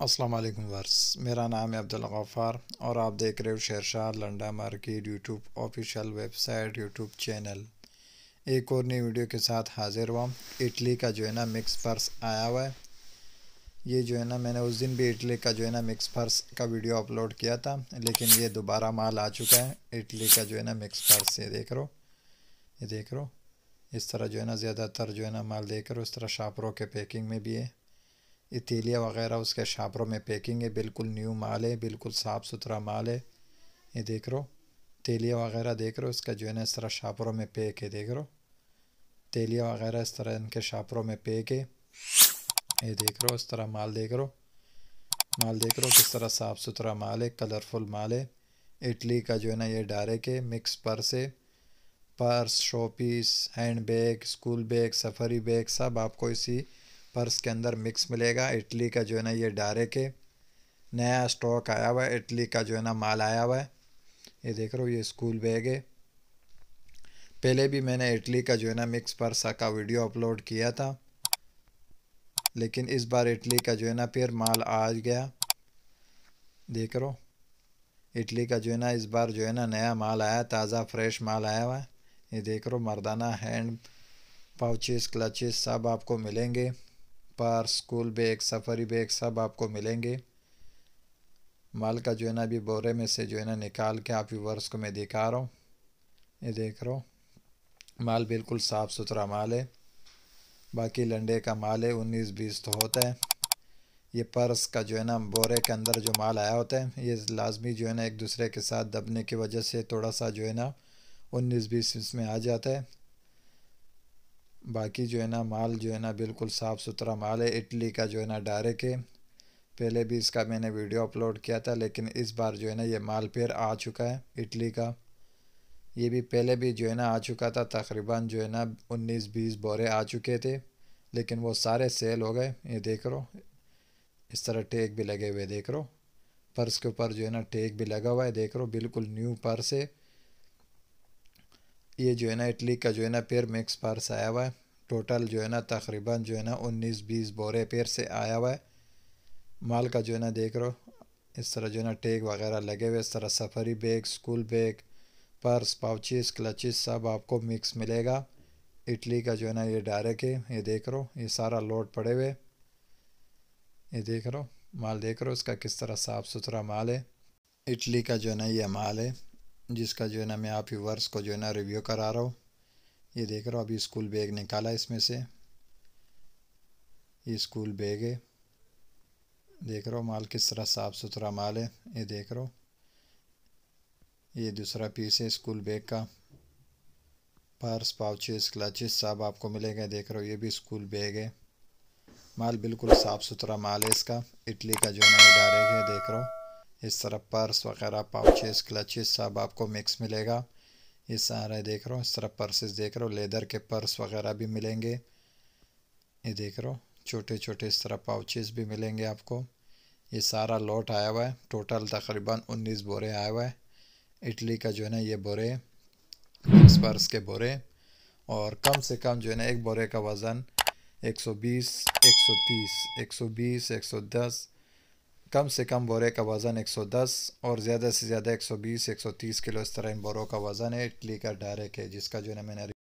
अस्सलाम वालेकुम वर्स। मेरा नाम है अब्दुल गफ़ार और आप देख रहे हो Shershah Landa market YouTube official website YouTube channel. एक और नई वीडियो के साथ हाजिर हुआ। इटली का जो है ना मिक्स पर्स आया हुआ है। ये जो है ना मैंने उस दिन भी इटली का जो है ना मिक्स पर्स का वीडियो अपलोड किया था, लेकिन ये दोबारा माल आ चुका है। इटली का जो है ना मिक्स पर्स, ये देख रहे हो, ये देख रहे हो। इस तरह जो है ना ज़्यादातर जो है ना माल देख रहे हो, इस तरह शापरों के पैकिंग में भी है। इतीलिया वगैरह उसके शापरों में पैकिंग है, बिल्कुल न्यू माल है, बिल्कुल साफ़ सुथरा माल है। ये देख रहे हो, तेलिया वगैरह देख रहे हो, इसका जो है ना इस तरह शापरों में पैक है। देख रहे हो, तेलिया वगैरह इस तरह इनके शापरों में पैक है। ये देख रहे हो, इस तरह माल देख रहे हो, माल देख रहे हो किस तरह साफ़ सुथरा माल है, कलरफुल माल है। इटली का जो है ना ये डायरेक्ट है, मिक्स पर्स है। Purse, showpiece, handbag, school bag, safari bag सब आपको इसी पर्स के अंदर मिक्स मिलेगा। इटली का जो है ना ये डायरेक्ट है, नया स्टॉक आया हुआ है, इटली का जो है ना माल आया हुआ है। ये देख रहे हो, ये स्कूल बैग है। पहले भी मैंने इटली का जो है ना मिक्स पर्स का वीडियो अपलोड किया था, लेकिन इस बार इटली का जो है ना फिर माल आ गया। देख रहे हो, इटली का जो है ना इस बार जो है ना नया माल आया, ताज़ा फ्रेश माल आया हुआ है। ये देख रहे हो, मर्दाना हैंड पाउचेस, क्लचेस सब आपको मिलेंगे। Purse, school bag, safari bag सब आपको मिलेंगे। माल का जो है ना अभी बोरे में से जो है ना निकाल के आप व्यूवर्स को मैं दिखा रहा हूँ। ये देख रहे हो, माल बिल्कुल साफ़ सुथरा माल है। बाकी लंडे का माल है, 19-20 तो होता है। ये पर्स का जो है ना बोरे के अंदर जो माल आया होता है, ये लाजमी जो है ना एक दूसरे के साथ दबने की वजह से थोड़ा सा जो है ना 19-20 इसमें आ जाता है। बाकी जो है ना माल जो है ना बिल्कुल साफ़ सुथरा माल है। इटली का जो है ना डायरेक्ट है। पहले भी इसका मैंने वीडियो अपलोड किया था, लेकिन इस बार जो है ना ये माल फिर आ चुका है इटली का। ये भी पहले भी जो है ना आ चुका था, तकरीबन जो है ना 19-20 बोरे आ चुके थे, लेकिन वो सारे सेल हो गए। ये देख लो, इस तरह टैग भी लगे हुए देख लो, पर्स के ऊपर जो है ना टैग भी लगा हुआ है। देख लो, बिल्कुल न्यू पर्स है। ये जो है ना इटली का जो है ना फिर मिक्स पर्स आया हुआ है। टोटल जो है ना तकरीबन जो है ना 19-20 बोरे फिर से आया हुआ है। माल का जो है ना देख लो, इस तरह जो है ना टैग वगैरह लगे हुए। इस तरह सफरी bag, school bag, purse, pouches, clutches सब आपको मिक्स मिलेगा। इटली का जो है ना ये डायरेक्ट है। ये देख रो, ये सारा लोड पड़े हुए। ये देख रो, माल देख रो इसका किस तरह साफ़ सुथरा माल है। इटली का जो है ना ये माल है, जिसका जो है ना मैं आप व्यूवर्स को जो है ना रिव्यू करा रहा हूँ। ये देख रहा हूँ, अभी स्कूल बैग निकाला इसमें से। ये स्कूल बैग है। देख रहा हूँ माल किस तरह साफ़ सुथरा माल है। ये देख रहा हूँ, ये दूसरा पीस है स्कूल बैग का। पर्स, पाउचेस, क्लचेस सब आपको मिलेगा। देख रहे हो, ये भी स्कूल बैग है। माल बिल्कुल साफ़ सुथरा माल है इसका। इटली का जो है ना ये डायरेक्ट है। देख रहे हो, इस तरह पर्स वगैरह, पाउचेस, क्लचेस सब आपको मिक्स मिलेगा। ये सारा देख रहे हो, इस तरह पर्सेस देख रहे हो, लेदर के पर्स वगैरह भी मिलेंगे। ये देख रहे हो, छोटे छोटे इस तरह पाउचेस भी मिलेंगे आपको। ये सारा लॉट आया हुआ है, टोटल तकरीबन 19 बोरे आया हुआ है। इटली का जो है ना ये बोरे, मिक्स पर्स के बोरे। और कम से कम जो है ना एक बोरे का वज़न 120, 130, 120, 110, कम से कम बोरे का वज़न 110 और ज़्यादा से ज़्यादा 120, 130 किलो, इस तरह इन बोरों का वज़न है। इटली का डायरेक्ट है, जिसका जो है ना मैंने